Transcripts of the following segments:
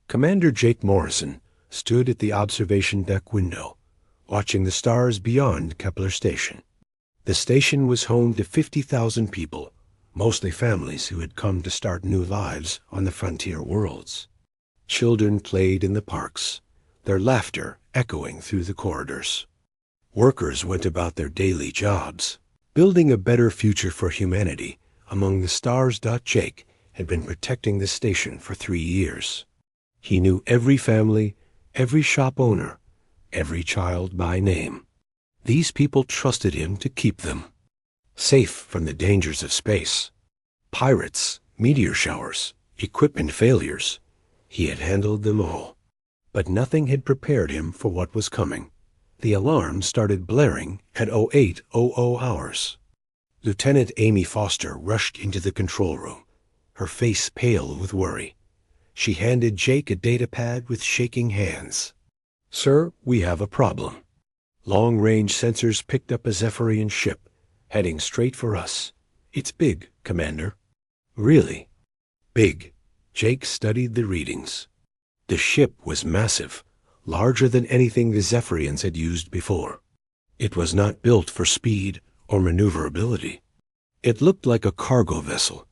Commander Jake Morrison stood at the observation deck window, watching the stars beyond Kepler Station. The station was home to 50,000 people, mostly families who had come to start new lives on the frontier worlds. Children played in the parks, their laughter echoing through the corridors. Workers went about their daily jobs, building a better future for humanity among the stars. Jake had been protecting the station for 3 years. He knew every family, every shop owner, every child by name. These people trusted him to keep them safe from the dangers of space. Pirates, meteor showers, equipment failures. He had handled them all. But nothing had prepared him for what was coming. The alarm started blaring at 0800 hours. Lieutenant Amy Foster rushed into the control room, her face pale with worry. She handed Jake a data pad with shaking hands. "Sir, we have a problem." Long-range sensors picked up a Zephyrian ship, heading straight for us. "It's big, Commander." "Really?" "Big." Jake studied the readings. The ship was massive, larger than anything the Zephyrians had used before. It was not built for speed or maneuverability. It looked like a cargo vessel,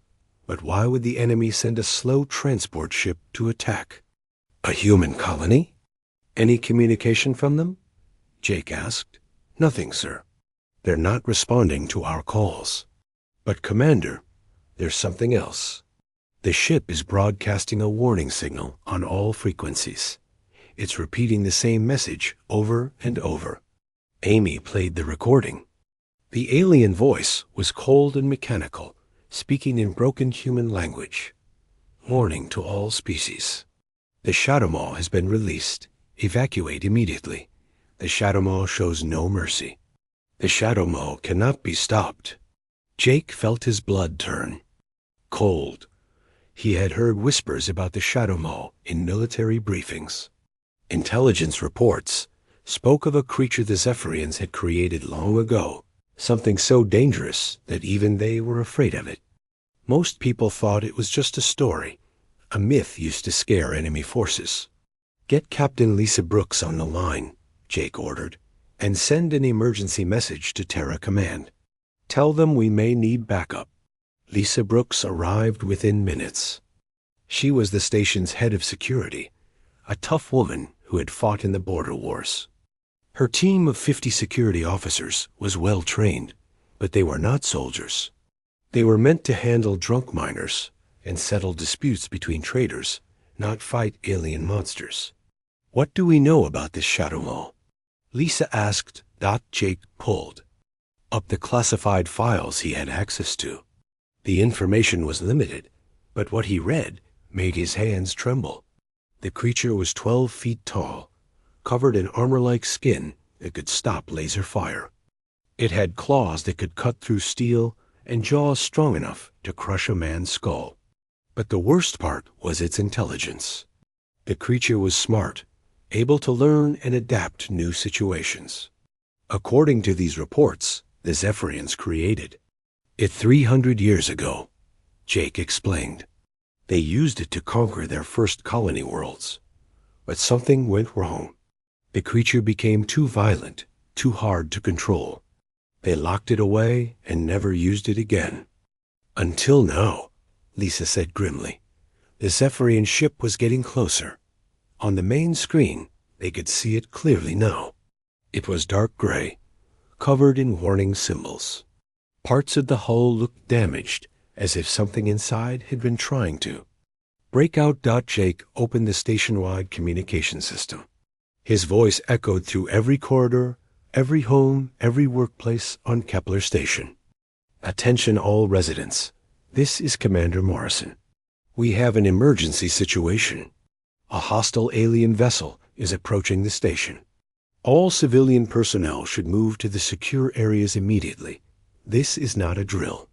but why would the enemy send a slow transport ship to attack? A human colony? "Any communication from them?" Jake asked. "Nothing, sir. They're not responding to our calls." "But, Commander, there's something else. The ship is broadcasting a warning signal on all frequencies. It's repeating the same message over and over." Amy played the recording. The alien voice was cold and mechanical, speaking in broken human language. "Warning to all species. The Shadowmaw has been released. Evacuate immediately. The Shadowmaw shows no mercy. The Shadowmaw cannot be stopped." Jake felt his blood turn cold. He had heard whispers about the Shadowmaw in military briefings. Intelligence reports spoke of a creature the Zephyrians had created long ago, something so dangerous that even they were afraid of it. Most people thought it was just a story, a myth used to scare enemy forces. "Get Captain Lisa Brooks on the line," Jake ordered, "and send an emergency message to Terra Command. Tell them we may need backup." Lisa Brooks arrived within minutes. She was the station's head of security, a tough woman who had fought in the border wars. Her team of 50 security officers was well trained, but they were not soldiers. They were meant to handle drunk miners and settle disputes between traders, not fight alien monsters. "What do we know about this Shadowmaw?" Lisa asked. Jake pulled up the classified files he had access to. The information was limited, but what he read made his hands tremble. The creature was 12 feet tall, covered in armor-like skin that could stop laser fire. It had claws that could cut through steel and jaws strong enough to crush a man's skull. But the worst part was its intelligence. The creature was smart, able to learn and adapt to new situations. According to these reports, the Zephyrians created it 300 years ago, Jake explained. They used it to conquer their first colony worlds. But something went wrong. The creature became too violent, too hard to control. They locked it away and never used it again. "Until now," Lisa said grimly. The Zephyrian ship was getting closer. On the main screen, they could see it clearly now. It was dark gray, covered in warning symbols. Parts of the hull looked damaged, as if something inside had been trying to break out. Jake opened the station-wide communication system. His voice echoed through every corridor, every home, every workplace on Kepler Station. "Attention all residents. This is Commander Morrison. We have an emergency situation. A hostile alien vessel is approaching the station. All civilian personnel should move to the secure areas immediately. This is not a drill.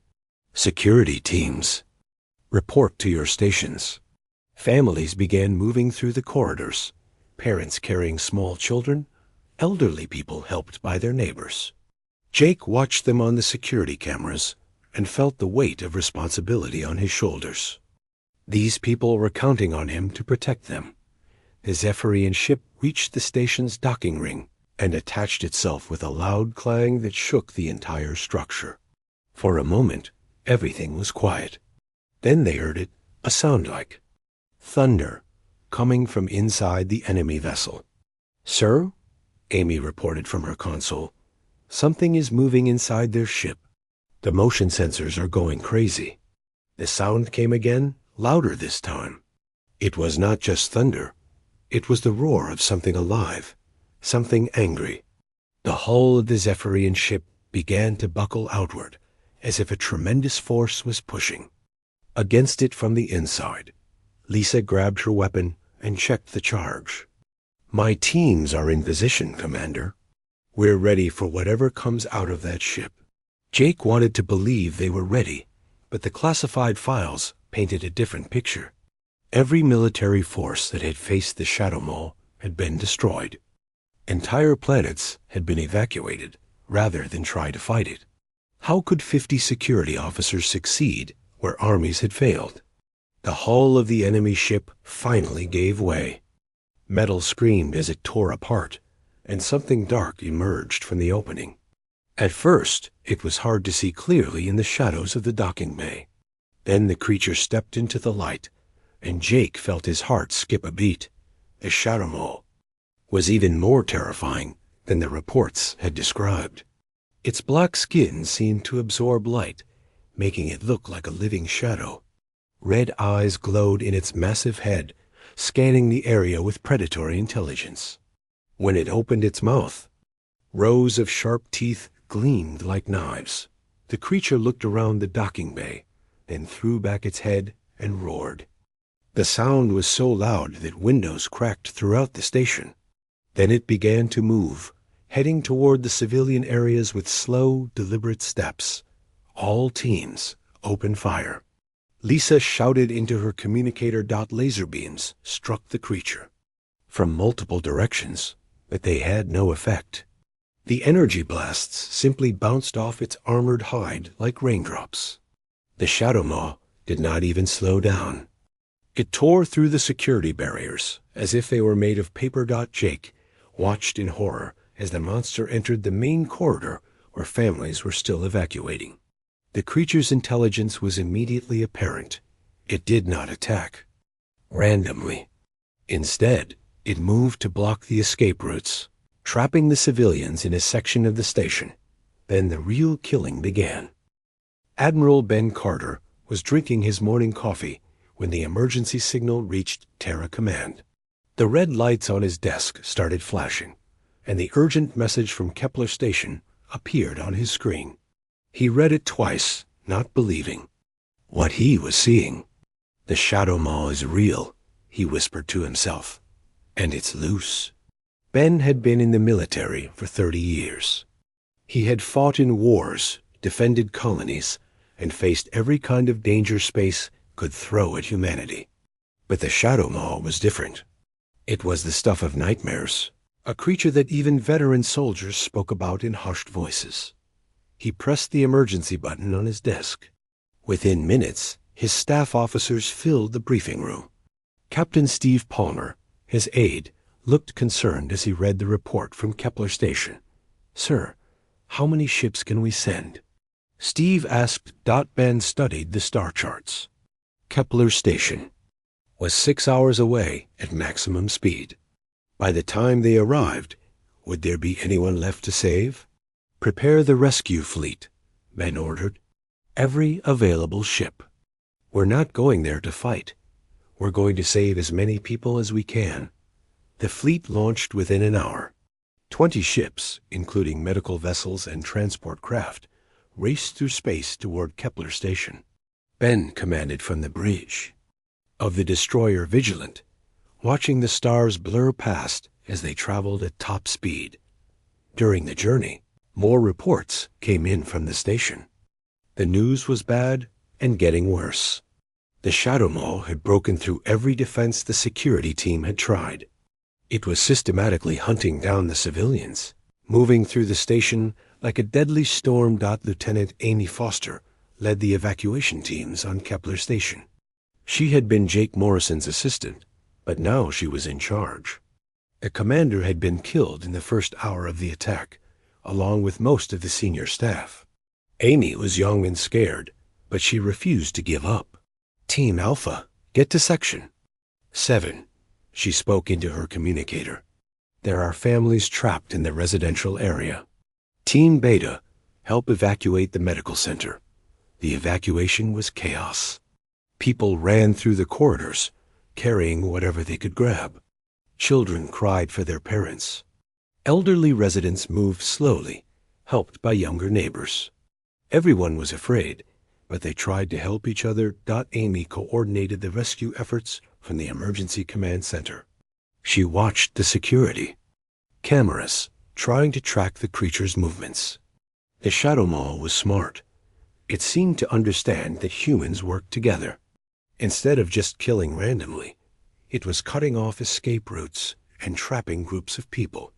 Security teams, report to your stations." Families began moving through the corridors, parents carrying small children, elderly people helped by their neighbors. Jake watched them on the security cameras and felt the weight of responsibility on his shoulders. These people were counting on him to protect them, the Zephyrian ship reached the station's docking ring and attached itself with a loud clang that shook the entire structure. For a moment, everything was quiet. Then they heard a sound like thunder, coming from inside the enemy vessel. "Sir," Amy reported from her console, "something is moving inside their ship. The motion sensors are going crazy." The sound came again, louder this time. It was not just thunder. It was the roar of something alive, something angry. The hull of the Zephyrian ship began to buckle outward, as if a tremendous force was pushing against it from the inside. Lisa grabbed her weapon and checked the charge. "My teams are in position, Commander. We're ready for whatever comes out of that ship." Jake wanted to believe they were ready, but the classified files painted a different picture. Every military force that had faced the Shadow Maw had been destroyed. Entire planets had been evacuated rather than try to fight it. How could 50 security officers succeed where armies had failed? The hull of the enemy ship finally gave way. Metal screamed as it tore apart, and something dark emerged from the opening. At first, it was hard to see clearly in the shadows of the docking bay. Then the creature stepped into the light, and Jake felt his heart skip a beat. The Shadow Maw was even more terrifying than the reports had described. Its black skin seemed to absorb light, making it look like a living shadow. Red eyes glowed in its massive head, scanning the area with predatory intelligence. When it opened its mouth, rows of sharp teeth gleamed like knives. The creature looked around the docking bay, then threw back its head and roared. The sound was so loud that windows cracked throughout the station. Then it began to move, heading toward the civilian areas with slow, deliberate steps. All teams opened fire. Lisa shouted into her communicator. Laser beams struck the creature from multiple directions, but they had no effect. The energy blasts simply bounced off its armored hide like raindrops. The Shadow Maw did not even slow down. It tore through the security barriers as if they were made of paper. Jake watched in horror as the monster entered the main corridor where families were still evacuating. The creature's intelligence was immediately apparent. It did not attack randomly. Instead, it moved to block the escape routes, trapping the civilians in a section of the station. Then the real killing began. Admiral Ben Carter was drinking his morning coffee when the emergency signal reached Terra Command. The red lights on his desk started flashing, and the urgent message from Kepler Station appeared on his screen. He read it twice, not believing what he was seeing. "The Shadow Maw is real," he whispered to himself, "and it's loose." Ben had been in the military for 30 years. He had fought in wars, defended colonies, and faced every kind of danger space could throw at humanity. But the Shadow Maw was different. It was the stuff of nightmares, a creature that even veteran soldiers spoke about in hushed voices. He pressed the emergency button on his desk. Within minutes, his staff officers filled the briefing room. Captain Steve Palmer, his aide, looked concerned as he read the report from Kepler Station. "Sir, how many ships can we send?" Steve asked. Ben studied the star charts. Kepler Station was 6 hours away at maximum speed. By the time they arrived, would there be anyone left to save? "Prepare the rescue fleet," Ben ordered. "Every available ship. We're not going there to fight. We're going to save as many people as we can." The fleet launched within an hour. 20 ships, including medical vessels and transport craft, raced through space toward Kepler Station. Ben commanded from the bridge of the destroyer Vigilant, watching the stars blur past as they traveled at top speed. During the journey, more reports came in from the station. The news was bad and getting worse. The Shadow Maw had broken through every defense the security team had tried. It was systematically hunting down the civilians, moving through the station like a deadly storm. Lieutenant Amy Foster led the evacuation teams on Kepler Station. She had been Jake Morrison's assistant But now she was in charge. A commander had been killed in the first hour of the attack, along with most of the senior staff. Amy was young and scared, but she refused to give up. "Team Alpha, get to Section 7. She spoke into her communicator. "There are families trapped in the residential area. Team Beta, help evacuate the medical center." The evacuation was chaos. People ran through the corridors, carrying whatever they could grab. Children cried for their parents. Elderly residents moved slowly, helped by younger neighbors. Everyone was afraid, but they tried to help each other. Amy coordinated the rescue efforts from the Emergency Command Center. She watched the security cameras, trying to track the creature's movements. The Shadow Maw was smart. It seemed to understand that humans worked together. Instead of just killing randomly, it was cutting off escape routes and trapping groups of people.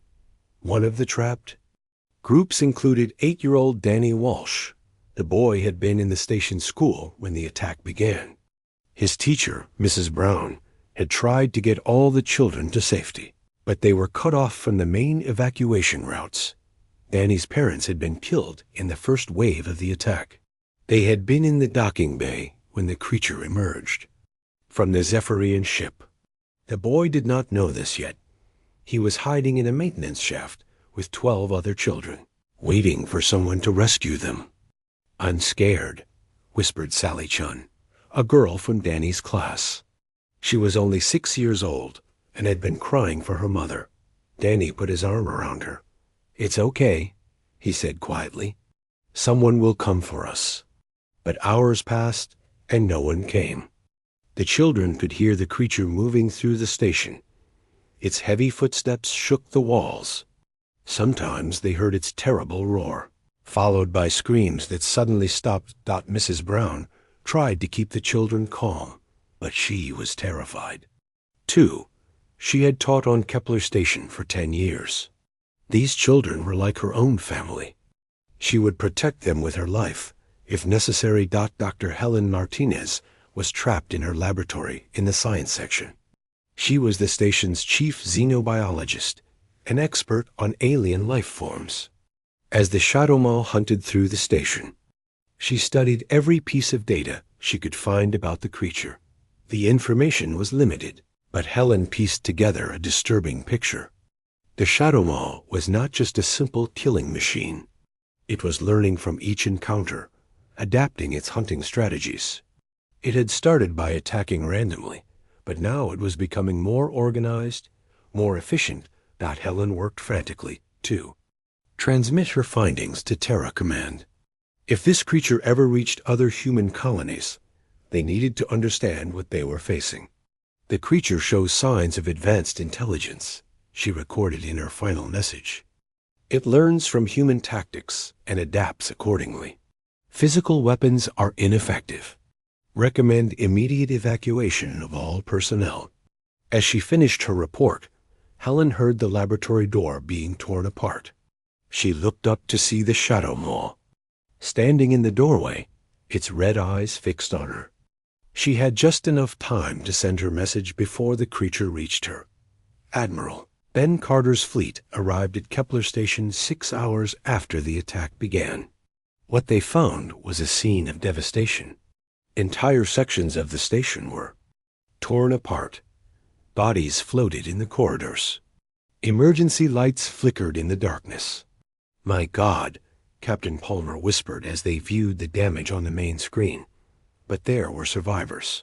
One of the trapped groups included 8-year-old Danny Walsh. The boy had been in the station school when the attack began. His teacher, Mrs. Brown, had tried to get all the children to safety, but they were cut off from the main evacuation routes. Danny's parents had been killed in the first wave of the attack. They had been in the docking bay when the creature emerged from the Zephyrian ship. The boy did not know this yet. He was hiding in a maintenance shaft with 12 other children, waiting for someone to rescue them. "I'm scared," whispered Sally Chun, a girl from Danny's class. She was only 6 years old and had been crying for her mother. Danny put his arm around her. "It's okay," he said quietly. "Someone will come for us." But hours passed and no one came. The children could hear the creature moving through the station. Its heavy footsteps shook the walls. Sometimes they heard its terrible roar, followed by screams that suddenly stopped. Mrs. Brown tried to keep the children calm, but she was terrified. 2. She had taught on Kepler Station for 10 years. These children were like her own family. She would protect them with her life, if necessary. Dr. Helen Martinez was trapped in her laboratory in the science section. She was the station's chief xenobiologist, an expert on alien life forms. As the Shadow Maw hunted through the station, she studied every piece of data she could find about the creature. The information was limited, but Helen pieced together a disturbing picture. The Shadow Maw was not just a simple killing machine. It was learning from each encounter, adapting its hunting strategies. It had started by attacking randomly, but now it was becoming more organized, more efficient. Helen worked frantically, to transmit her findings to Terra Command. If this creature ever reached other human colonies, they needed to understand what they were facing. "The creature shows signs of advanced intelligence," she recorded in her final message. "It learns from human tactics and adapts accordingly. Physical weapons are ineffective. Recommend immediate evacuation of all personnel." As she finished her report, Helen heard the laboratory door being torn apart. She looked up to see the Shadow Maw, standing in the doorway, its red eyes fixed on her. She had just enough time to send her message before the creature reached her. "Admiral, Ben Carter's fleet arrived at Kepler Station 6 hours after the attack began. What they found was a scene of devastation. Entire sections of the station were torn apart. Bodies floated in the corridors. Emergency lights flickered in the darkness." "My God," Captain Palmer whispered as they viewed the damage on the main screen. But there were survivors.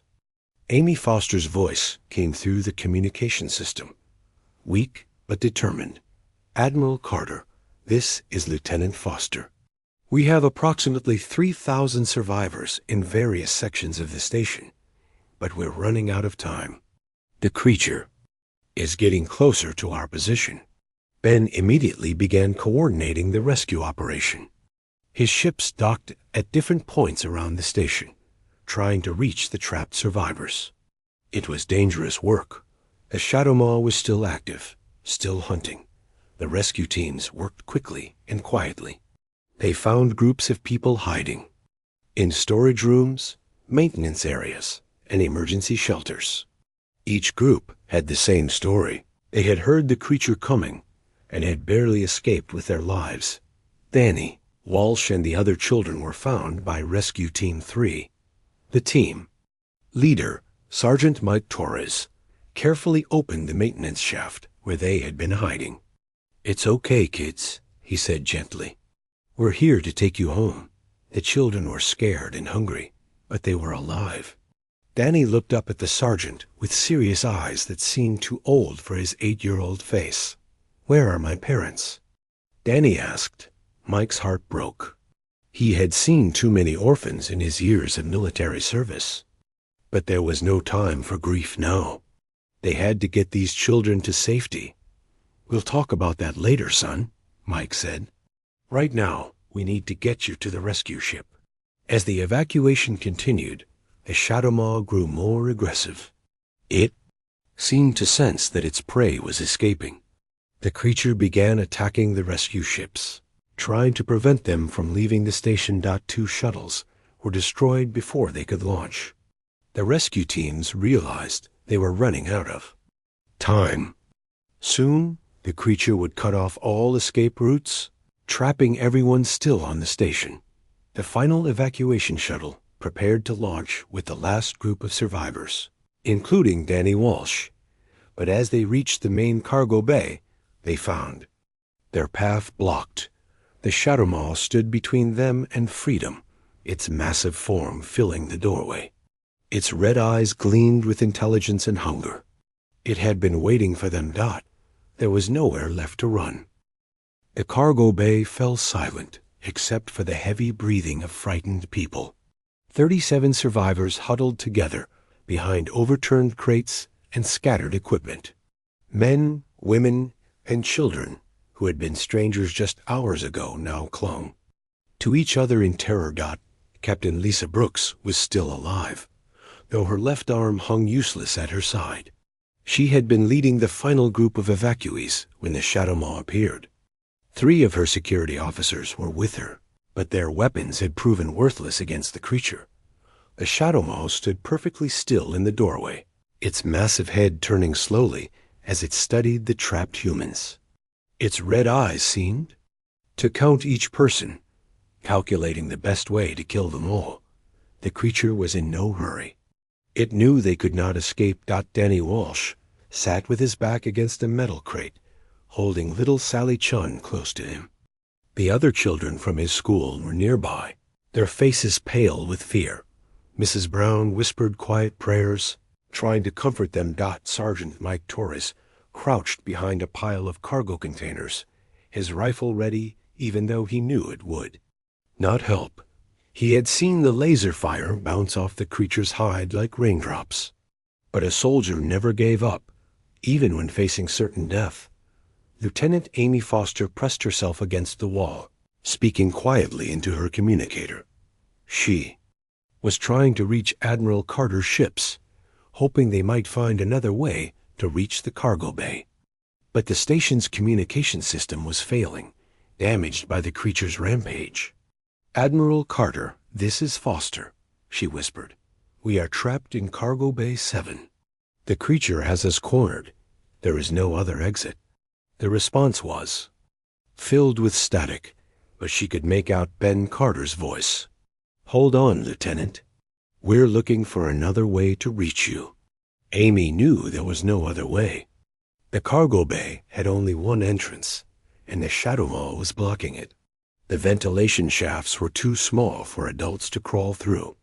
Amy Foster's voice came through the communication system, weak but determined. "Admiral Carter, this is Lieutenant Foster. We have approximately 3,000 survivors in various sections of the station, but we're running out of time. The creature is getting closer to our position." Ben immediately began coordinating the rescue operation. His ships docked at different points around the station, trying to reach the trapped survivors. It was dangerous work. The Shadow Maw was still active, still hunting. The rescue teams worked quickly and quietly. They found groups of people hiding in storage rooms, maintenance areas, and emergency shelters. Each group had the same story. They had heard the creature coming and had barely escaped with their lives. Danny, Walsh, and the other children were found by Rescue Team 3. The team leader, Sergeant Mike Torres, carefully opened the maintenance shaft where they had been hiding. "It's okay, kids," he said gently. "We're here to take you home." The children were scared and hungry, but they were alive. Danny looked up at the sergeant with serious eyes that seemed too old for his 8-year-old face. "Where are my parents?" Danny asked. Mike's heart broke. He had seen too many orphans in his years of military service. But there was no time for grief now. They had to get these children to safety. "We'll talk about that later, son," Mike said. "Right now, we need to get you to the rescue ship." As the evacuation continued, the shadow maw grew more aggressive. It seemed to sense that its prey was escaping. The creature began attacking the rescue ships, trying to prevent them from leaving the Station. 2 shuttles were destroyed before they could launch. The rescue teams realized they were running out of time. Soon, the creature would cut off all escape routes, trapping everyone still on the station. The final evacuation shuttle prepared to launch with the last group of survivors, including Danny Walsh. But as they reached the main cargo bay, they found their path blocked. The shadow maw stood between them and freedom, its massive form filling the doorway. Its red eyes gleamed with intelligence and hunger. It had been waiting for them. There was nowhere left to run. The cargo bay fell silent, except for the heavy breathing of frightened people. 37 survivors huddled together behind overturned crates and scattered equipment. Men, women, and children who had been strangers just hours ago now clung to each other in terror. Captain Lisa Brooks was still alive, though her left arm hung useless at her side. She had been leading the final group of evacuees when the shadow maw appeared. 3 of her security officers were with her, but their weapons had proven worthless against the creature. The shadow maw stood perfectly still in the doorway, its massive head turning slowly as it studied the trapped humans. Its red eyes seemed to count each person, calculating the best way to kill them all. The creature was in no hurry. It knew they could not escape. Danny Walsh sat with his back against a metal crate, holding little Sally Chun close to him. The other children from his school were nearby, their faces pale with fear. Mrs. Brown whispered quiet prayers, trying to comfort them. Sergeant Mike Torres crouched behind a pile of cargo containers, his rifle ready even though he knew it would not help. He had seen the laser fire bounce off the creature's hide like raindrops. But a soldier never gave up, even when facing certain death. Lieutenant Amy Foster pressed herself against the wall, speaking quietly into her communicator. She was trying to reach Admiral Carter's ships, hoping they might find another way to reach the cargo bay. But the station's communication system was failing, damaged by the creature's rampage. "Admiral Carter, this is Foster," she whispered. "We are trapped in Cargo Bay 7. The creature has us cornered. There is no other exit." The response was filled with static, but she could make out Ben Carter's voice. "Hold on, Lieutenant. We're looking for another way to reach you." Amy knew there was no other way. The cargo bay had only one entrance, and the shadow maw was blocking it. The ventilation shafts were too small for adults to crawl through.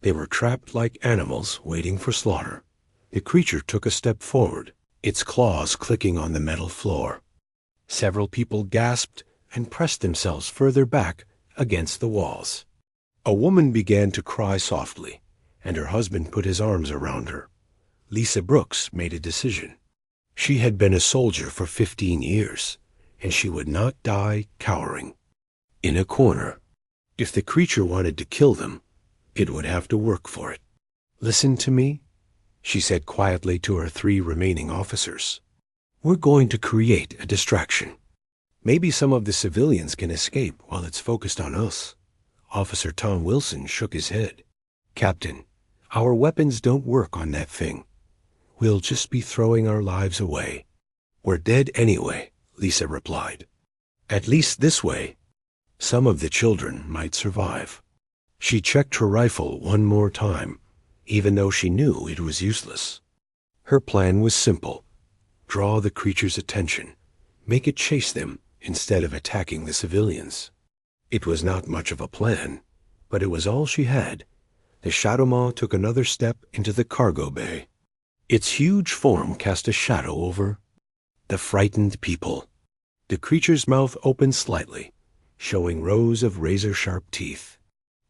They were trapped like animals waiting for slaughter. The creature took a step forward, its claws clicking on the metal floor. Several people gasped and pressed themselves further back against the walls. A woman began to cry softly, and her husband put his arms around her. Lisa Brooks made a decision. She had been a soldier for 15 years, and she would not die cowering in a corner. If the creature wanted to kill them, it would have to work for it. "Listen to me," she said quietly to her 3 remaining officers. "We're going to create a distraction. Maybe some of the civilians can escape while it's focused on us." Officer Tom Wilson shook his head. "Captain, our weapons don't work on that thing. we'll just be throwing our lives away. We're dead anyway, Lisa replied. At least this way, some of the children might survive. She checked her rifle one more time, even though she knew it was useless. Her plan was simple. Draw the creature's attention. Make it chase them instead of attacking the civilians. It was not much of a plan, but it was all she had. The Shadow Maw took another step into the cargo bay. Its huge form cast a shadow over the frightened people. The creature's mouth opened slightly, showing rows of razor-sharp teeth.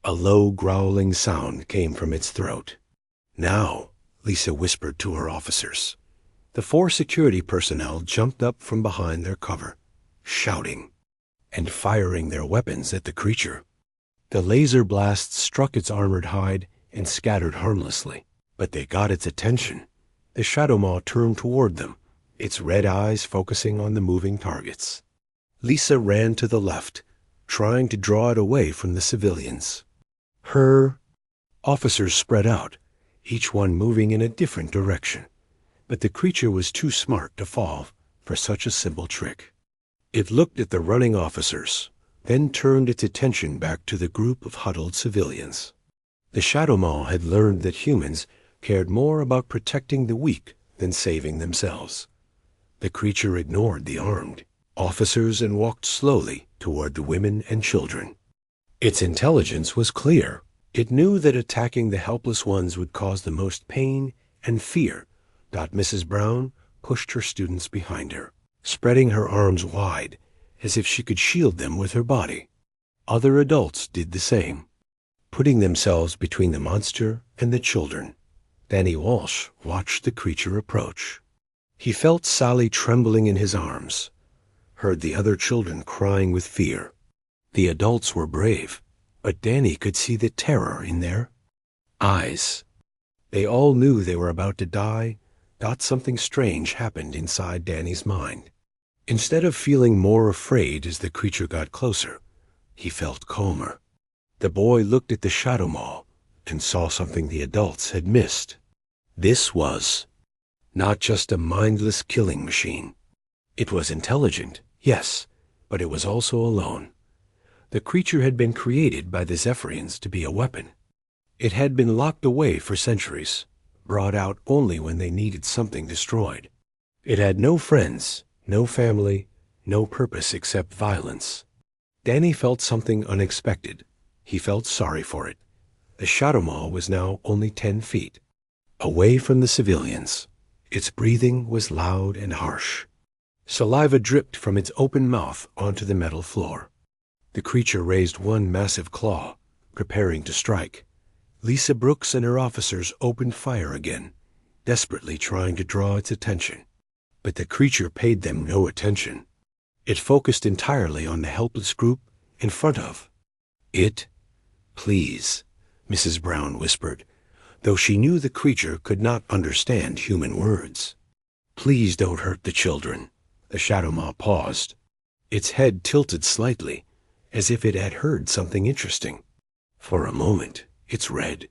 A low growling sound came from its throat. Now, Lisa whispered to her officers. The 4 security personnel jumped up from behind their cover, shouting and firing their weapons at the creature. The laser blasts struck its armored hide and scattered harmlessly, but they got its attention. The Shadow Maw turned toward them, its red eyes focusing on the moving targets. Lisa ran to the left, trying to draw it away from the civilians. Her officers spread out, each one moving in a different direction, but the creature was too smart to fall for such a simple trick. It looked at the running officers, then turned its attention back to the group of huddled civilians. The Shadow Maw had learned that humans cared more about protecting the weak than saving themselves. The creature ignored the armed officers and walked slowly toward the women and children. Its intelligence was clear. It knew that attacking the helpless ones would cause the most pain and fear. Mrs. Brown pushed her students behind her, spreading her arms wide as if she could shield them with her body. Other adults did the same, putting themselves between the monster and the children. Danny Walsh watched the creature approach. He felt Sally trembling in his arms, heard the other children crying with fear. The adults were brave, but Danny could see the terror in their eyes. They all knew they were about to die. Something strange happened inside Danny's mind. Instead of feeling more afraid as the creature got closer, he felt calmer. The boy looked at the Shadow Maw and saw something the adults had missed. This was not just a mindless killing machine. It was intelligent, yes, but it was also alone. The creature had been created by the Zephyrians to be a weapon. It had been locked away for centuries, brought out only when they needed something destroyed. It had no friends, no family, no purpose except violence. Danny felt something unexpected. He felt sorry for it. The Shadow Maw was now only 10 feet, away from the civilians. Its breathing was loud and harsh. Saliva dripped from its open mouth onto the metal floor. The creature raised one massive claw, preparing to strike. Lisa Brooks and her officers opened fire again, desperately trying to draw its attention. But the creature paid them no attention. It focused entirely on the helpless group in front of it. Please, Mrs. Brown whispered, though she knew the creature could not understand human words. Please don't hurt the children. The Shadow Maw paused. Its head tilted slightly, as if it had heard something interesting. For a moment, its red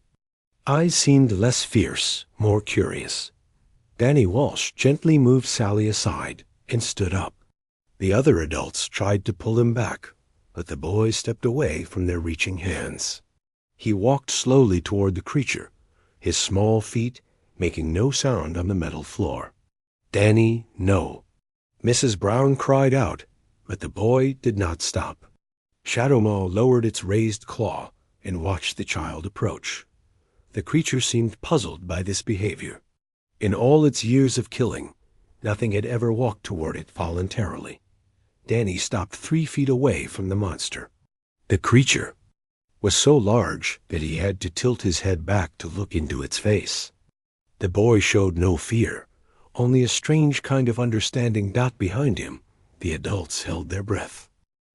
eyes seemed less fierce, more curious. Danny Walsh gently moved Sally aside and stood up. The other adults tried to pull him back, but the boy stepped away from their reaching hands. He walked slowly toward the creature, his small feet making no sound on the metal floor. Danny, no. Mrs. Brown cried out, but the boy did not stop. Shadow Maw lowered its raised claw and watched the child approach. The creature seemed puzzled by this behavior. In all its years of killing, nothing had ever walked toward it voluntarily. Danny stopped 3 feet away from the monster. The creature was so large that he had to tilt his head back to look into its face. The boy showed no fear, only a strange kind of understanding. Behind him, the adults held their breath.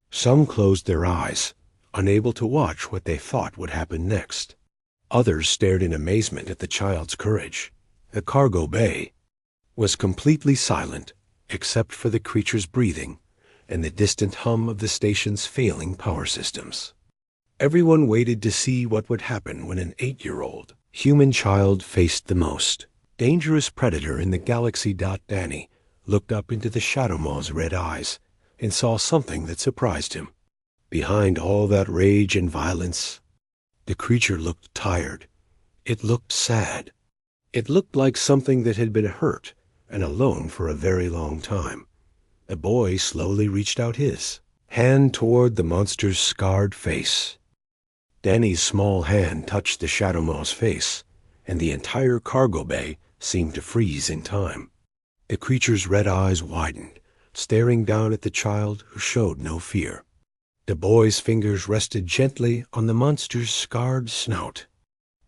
Some closed their eyes, unable to watch what they thought would happen next. Others stared in amazement at the child's courage. The cargo bay was completely silent, except for the creature's breathing and the distant hum of the station's failing power systems. Everyone waited to see what would happen when an 8-year-old human child faced the most dangerous predator in the galaxy. Danny looked up into the Shadow Maw's red eyes and saw something that surprised him. Behind all that rage and violence, the creature looked tired. It looked sad. It looked like something that had been hurt and alone for a very long time. The boy slowly reached out his hand toward the monster's scarred face. Danny's small hand touched the Shadow Maw's face, and the entire cargo bay seemed to freeze in time. The creature's red eyes widened, staring down at the child who showed no fear. The boy's fingers rested gently on the monster's scarred snout,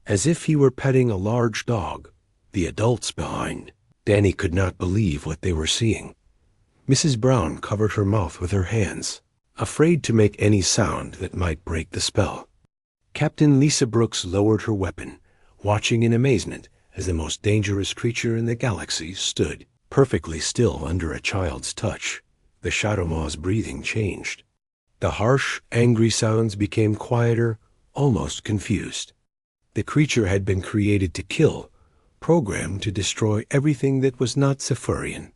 as if he were petting a large dog. The adults behind, Danny could not believe what they were seeing. Mrs. Brown covered her mouth with her hands, afraid to make any sound that might break the spell. Captain Lisa Brooks lowered her weapon, watching in amazement as the most dangerous creature in the galaxy stood perfectly still under a child's touch. The Shadow Maw's breathing changed. The harsh, angry sounds became quieter, almost confused. The creature had been created to kill, programmed to destroy everything that was not Cypherian.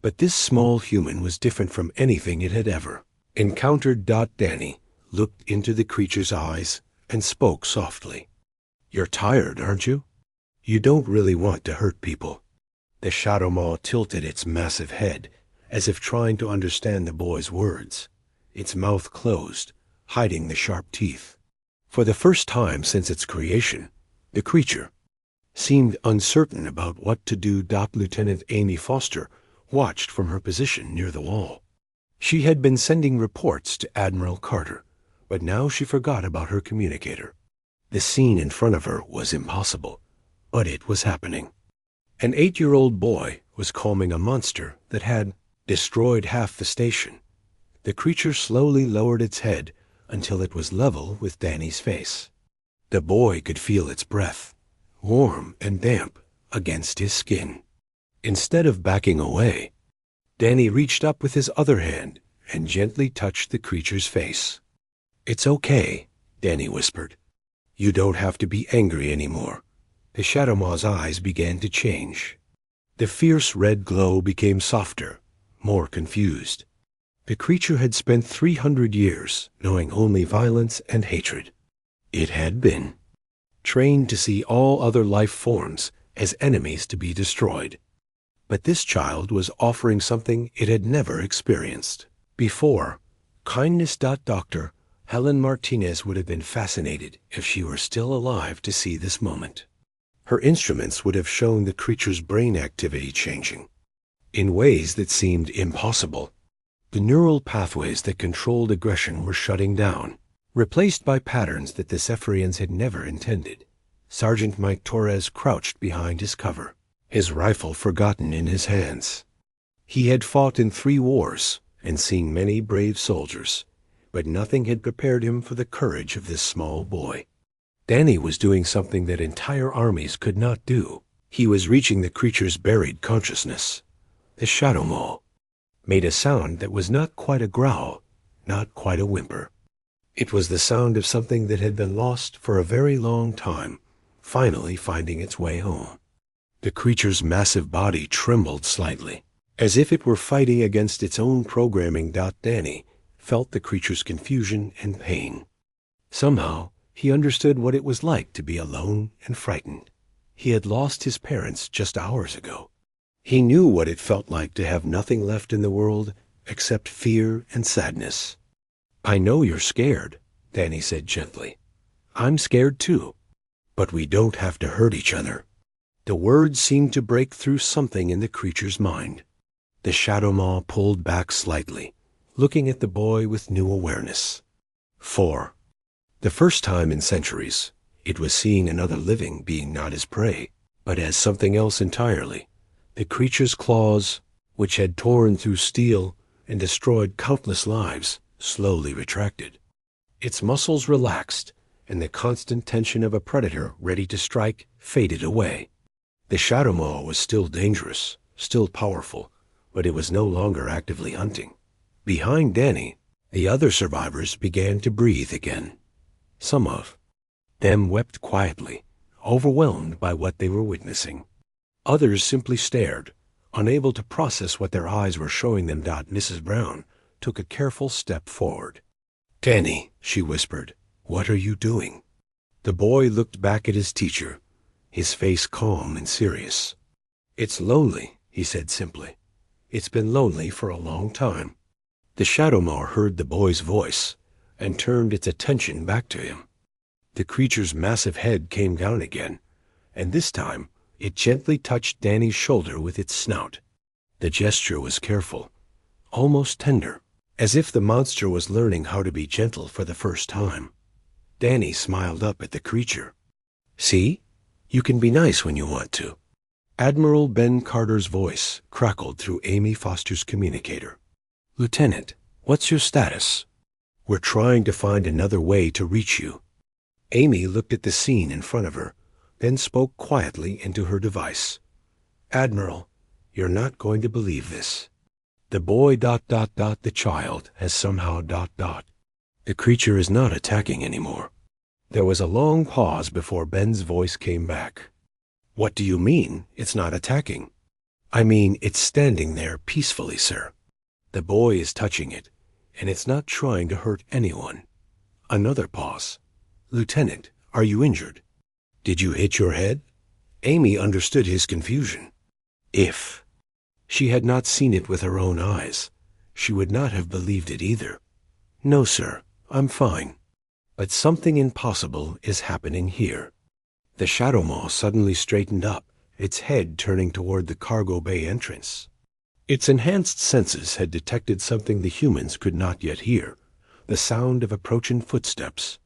But this small human was different from anything it had ever encountered. Danny looked into the creature's eyes and spoke softly. "You're tired, aren't you? You don't really want to hurt people." The Shadow Maw tilted its massive head, as if trying to understand the boy's words. Its mouth closed, hiding the sharp teeth. For the first time since its creation, the creature seemed uncertain about what to do. Lieutenant Amy Foster watched from her position near the wall. She had been sending reports to Admiral Carter, but now she forgot about her communicator. The scene in front of her was impossible, but it was happening. An 8-year-old boy was calming a monster that had destroyed half the station. The creature slowly lowered its head until it was level with Danny's face. The boy could feel its breath, warm and damp, against his skin. Instead of backing away, Danny reached up with his other hand and gently touched the creature's face. "It's okay," Danny whispered. "You don't have to be angry anymore." The Shadow Maw's eyes began to change. The fierce red glow became softer, more confused. The creature had spent 300 years knowing only violence and hatred. It had been trained to see all other life forms as enemies to be destroyed. But this child was offering something it had never experienced before. Kindness. Dr. Helen Martinez would have been fascinated if she were still alive to see this moment. Her instruments would have shown the creature's brain activity changing in ways that seemed impossible. The neural pathways that controlled aggression were shutting down, replaced by patterns that the Cypherians had never intended. Sergeant Mike Torres crouched behind his cover, his rifle forgotten in his hands. He had fought in 3 wars and seen many brave soldiers, but nothing had prepared him for the courage of this small boy. Danny was doing something that entire armies could not do. He was reaching the creature's buried consciousness. The Shadow Maw made a sound that was not quite a growl, not quite a whimper. It was the sound of something that had been lost for a very long time, finally finding its way home. The creature's massive body trembled slightly, as if it were fighting against its own programming. Danny felt the creature's confusion and pain. Somehow, he understood what it was like to be alone and frightened. He had lost his parents just hours ago. He knew what it felt like to have nothing left in the world except fear and sadness. "I know you're scared," Danny said gently. "I'm scared too. But we don't have to hurt each other." The words seemed to break through something in the creature's mind. The Shadow Maw pulled back slightly, looking at the boy with new awareness. For the first time in centuries, it was seeing another living being not as prey, but as something else entirely. The creature's claws, which had torn through steel and destroyed countless lives, slowly retracted. Its muscles relaxed, and the constant tension of a predator ready to strike faded away. The Shadow Maw was still dangerous, still powerful, but it was no longer actively hunting. Behind Danny, the other survivors began to breathe again. Some of them wept quietly, overwhelmed by what they were witnessing. Others simply stared, unable to process what their eyes were showing them. Mrs. Brown took a careful step forward. "Danny," she whispered, "what are you doing?" The boy looked back at his teacher, his face calm and serious. "It's lonely," he said simply. "It's been lonely for a long time." The Shadowmaw heard the boy's voice and turned its attention back to him. The creature's massive head came down again, and this time it gently touched Danny's shoulder with its snout. The gesture was careful, almost tender, as if the monster was learning how to be gentle for the first time. Danny smiled up at the creature. "See? You can be nice when you want to." Admiral Ben Carter's voice crackled through Amy Foster's communicator. "Lieutenant, what's your status?" "We're trying to find another way to reach you." Amy looked at the scene in front of her, then spoke quietly into her device. "Admiral, you're not going to believe this. The boy ... the child has somehow ... The creature is not attacking anymore." There was a long pause before Ben's voice came back. "What do you mean, it's not attacking?" "I mean, it's standing there peacefully, sir. The boy is touching it, and it's not trying to hurt anyone." Another pause. "Lieutenant, are you injured? Did you hit your head?" Amy understood his confusion. If she had not seen it with her own eyes, she would not have believed it either. "No, sir, I'm fine." But something impossible is happening here. The Shadowmaw suddenly straightened up, its head turning toward the cargo bay entrance. Its enhanced senses had detected something the humans could not yet hear, the sound of approaching footsteps.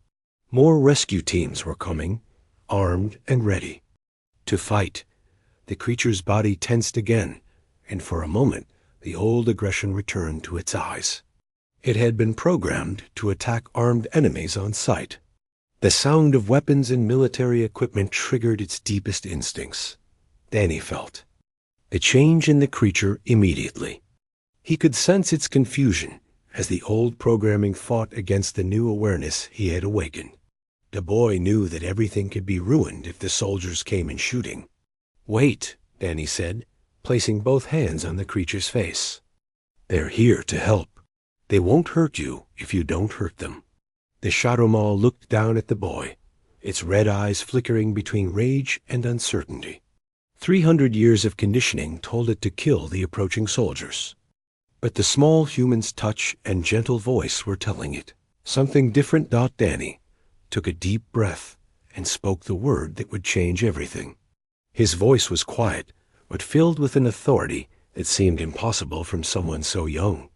More rescue teams were coming, armed and ready. To fight. The creature's body tensed again, and for a moment the old aggression returned to its eyes. It had been programmed to attack armed enemies on sight. The sound of weapons and military equipment triggered its deepest instincts. Danny felt the change in the creature immediately. He could sense its confusion as the old programming fought against the new awareness he had awakened. The boy knew that everything could be ruined if the soldiers came in shooting. "Wait," Danny said, placing both hands on the creature's face. "They're here to help. They won't hurt you if you don't hurt them." The Shadowmaw looked down at the boy, its red eyes flickering between rage and uncertainty. 300 years of conditioning told it to kill the approaching soldiers. But the small human's touch and gentle voice were telling it something different. Danny took a deep breath and spoke the word that would change everything. His voice was quiet, but filled with an authority that seemed impossible from someone so young.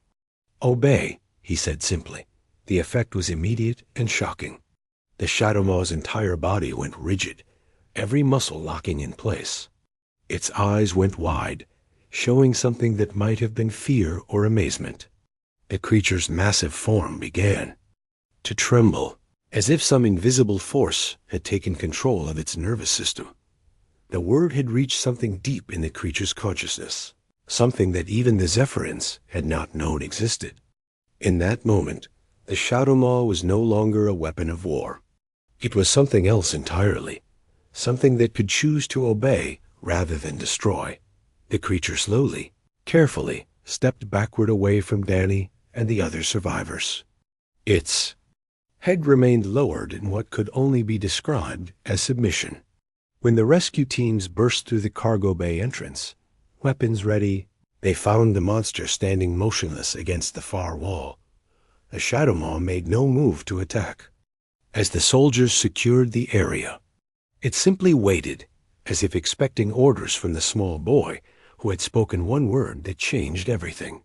"Obey," he said simply. The effect was immediate and shocking. The Shadowmaw's entire body went rigid, every muscle locking in place. Its eyes went wide, showing something that might have been fear or amazement. The creature's massive form began to tremble, as if some invisible force had taken control of its nervous system. The word had reached something deep in the creature's consciousness, something that even the Zephyrins had not known existed. In that moment, the Shadowmaw was no longer a weapon of war. It was something else entirely, something that could choose to obey rather than destroy. The creature slowly, carefully, stepped backward away from Danny and the other survivors. Its head remained lowered in what could only be described as submission. When the rescue teams burst through the cargo bay entrance, weapons ready, they found the monster standing motionless against the far wall. The Shadowmaw made no move to attack. As the soldiers secured the area, it simply waited, as if expecting orders from the small boy who had spoken one word that changed everything.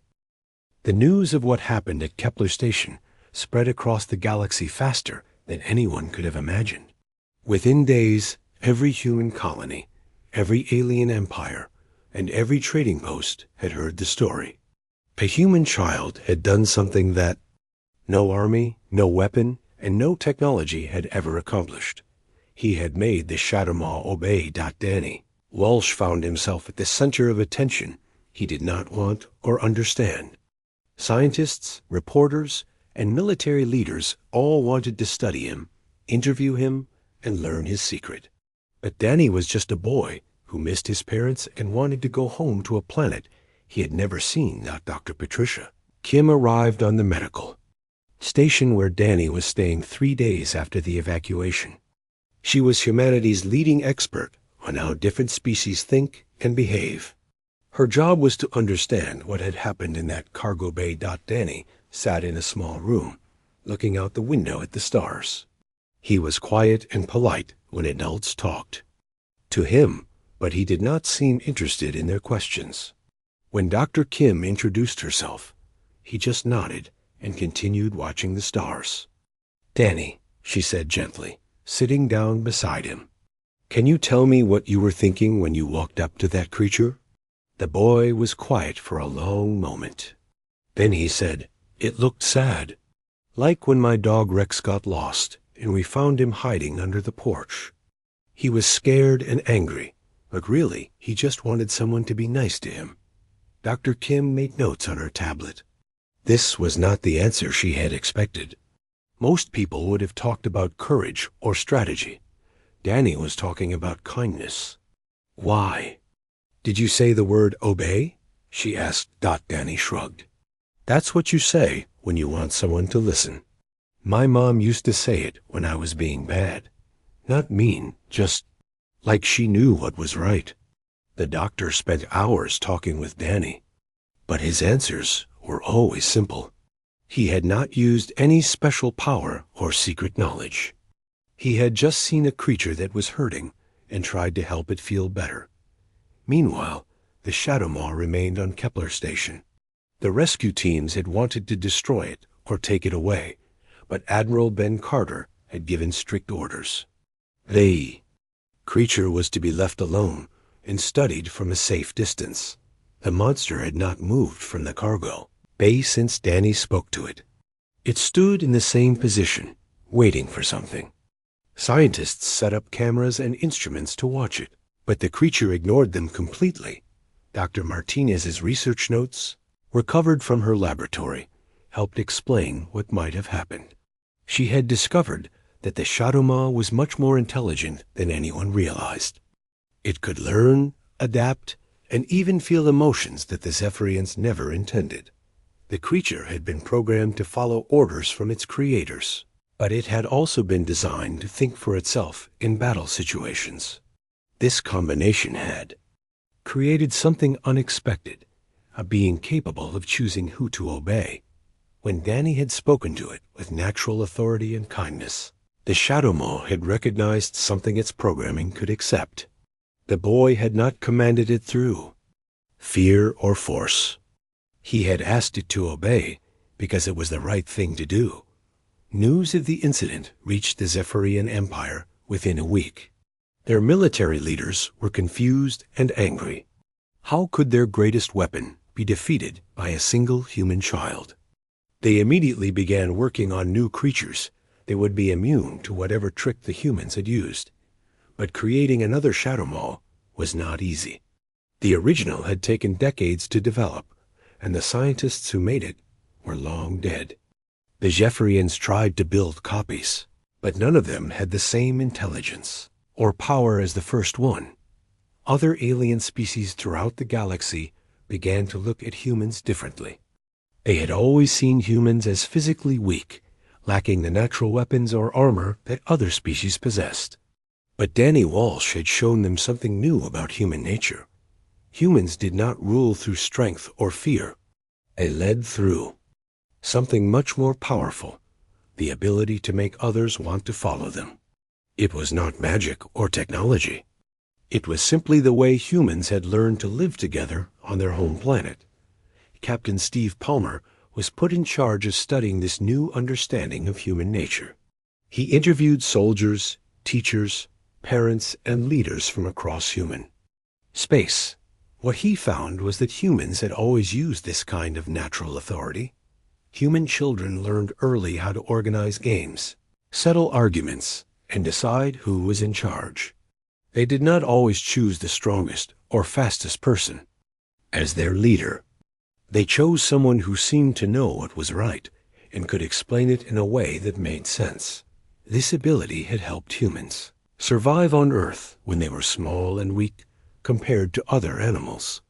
The news of what happened at Kepler Station spread across the galaxy faster than anyone could have imagined. Within days, every human colony, every alien empire, and every trading post had heard the story. A human child had done something that no army, no weapon, and no technology had ever accomplished. He had made the Shadowmaw obey. Danny Walsh found himself at the center of attention he did not want or understand. Scientists, reporters, and military leaders all wanted to study him, interview him, and learn his secret. But Danny was just a boy who missed his parents and wanted to go home to a planet he had never seen, not Dr. Patricia. Kim arrived on the medical station where Danny was staying 3 days after the evacuation. She was humanity's leading expert on how different species think and behave. Her job was to understand what had happened in that cargo bay. Danny sat in a small room, looking out the window at the stars. He was quiet and polite when adults talked to him, but he did not seem interested in their questions. When Dr. Kim introduced herself, he just nodded and continued watching the stars. "Danny," she said gently, sitting down beside him, "can you tell me what you were thinking when you walked up to that creature?" The boy was quiet for a long moment. Then he said, "It looked sad, like when my dog Rex got lost and we found him hiding under the porch. He was scared and angry, but really he just wanted someone to be nice to him." Dr. Kim made notes on her tablet. This was not the answer she had expected. Most people would have talked about courage or strategy. Danny was talking about kindness. "Why? Did you say the word obey?" she asked. Danny shrugged. "That's what you say when you want someone to listen. My mom used to say it when I was being bad. Not mean, just like she knew what was right." The doctor spent hours talking with Danny, but his answers were always simple. He had not used any special power or secret knowledge. He had just seen a creature that was hurting and tried to help it feel better. Meanwhile, the Shadow Maw remained on Kepler Station. The rescue teams had wanted to destroy it or take it away, but Admiral Ben Carter had given strict orders. The creature was to be left alone and studied from a safe distance. The monster had not moved from the cargo bay since Danny spoke to it. It stood in the same position, waiting for something. Scientists set up cameras and instruments to watch it, but the creature ignored them completely. Dr. Martinez's research notes, recovered from her laboratory, helped explain what might have happened. She had discovered that the Shadow Maw was much more intelligent than anyone realized. It could learn, adapt, and even feel emotions that the Zephyrians never intended. The creature had been programmed to follow orders from its creators, but it had also been designed to think for itself in battle situations. This combination had created something unexpected, a being capable of choosing who to obey. When Danny had spoken to it with natural authority and kindness, the Shadow Maw had recognized something its programming could accept. The boy had not commanded it through fear or force. He had asked it to obey because it was the right thing to do. News of the incident reached the Zephyrian Empire within a week. Their military leaders were confused and angry. How could their greatest weapon be defeated by a single human child? They immediately began working on new creatures that would be immune to whatever trick the humans had used. But creating another Shadow Maw was not easy. The original had taken decades to develop, and the scientists who made it were long dead. The Zephyrians tried to build copies, but none of them had the same intelligence or power as the first one. Other alien species throughout the galaxy began to look at humans differently. They had always seen humans as physically weak, lacking the natural weapons or armor that other species possessed. But Danny Walsh had shown them something new about human nature. Humans did not rule through strength or fear. They led through something much more powerful, the ability to make others want to follow them. It was not magic or technology. It was simply the way humans had learned to live together on their home planet. Captain Steve Palmer was put in charge of studying this new understanding of human nature. He interviewed soldiers, teachers, parents, and leaders from across human space. What he found was that humans had always used this kind of natural authority. Human children learned early how to organize games, settle arguments, and decide who was in charge. They did not always choose the strongest or fastest person as their leader. They chose someone who seemed to know what was right and could explain it in a way that made sense. This ability had helped humans survive on Earth when they were small and weak, compared to other animals.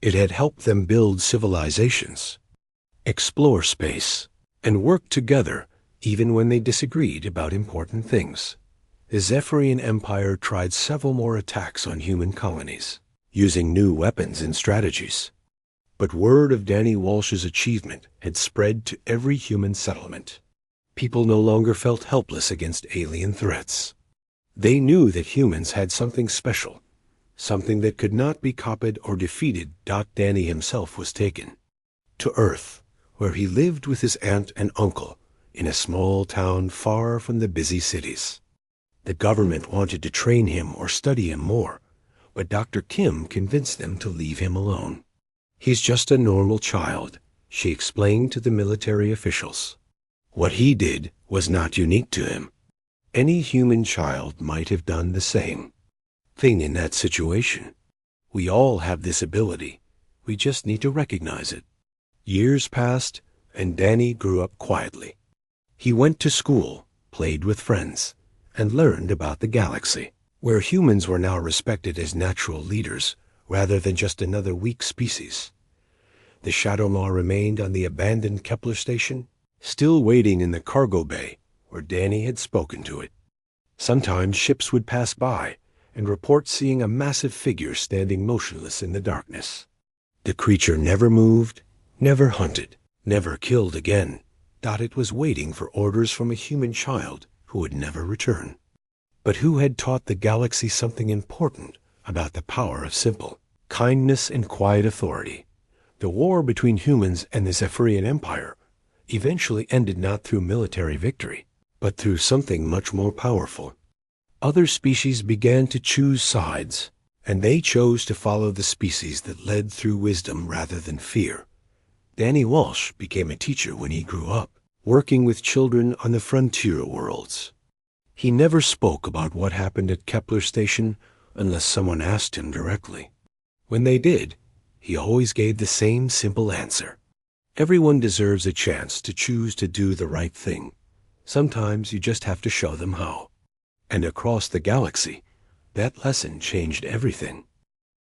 It had helped them build civilizations, explore space, and work together even when they disagreed about important things. The Zephyrian Empire tried several more attacks on human colonies, using new weapons and strategies. But word of Danny Walsh's achievement had spread to every human settlement. People no longer felt helpless against alien threats. They knew that humans had something special, something that could not be copied or defeated. Danny himself was taken to Earth, where he lived with his aunt and uncle in a small town far from the busy cities. The government wanted to train him or study him more, but Dr. Kim convinced them to leave him alone. "He's just a normal child," she explained to the military officials. What he did was not unique to him. Any human child might have done the same thing in that situation. We all have this ability. We just need to recognize it. Years passed, and Danny grew up quietly. He went to school, played with friends, and learned about the galaxy, where humans were now respected as natural leaders rather than just another weak species. The Shadowmaw remained on the abandoned Kepler station, still waiting in the cargo bay where Danny had spoken to it. Sometimes ships would pass by and report seeing a massive figure standing motionless in the darkness. The creature never moved, never hunted, never killed again. It was waiting for orders from a human child who would never return, but who had taught the galaxy something important about the power of simple kindness and quiet authority. The war between humans and the Zephyrian Empire eventually ended not through military victory, but through something much more powerful. Other species began to choose sides, and they chose to follow the species that led through wisdom rather than fear. Danny Walsh became a teacher when he grew up, working with children on the frontier worlds. He never spoke about what happened at Kepler Station unless someone asked him directly. When they did, he always gave the same simple answer. Everyone deserves a chance to choose to do the right thing. Sometimes you just have to show them how. And across the galaxy, that lesson changed everything.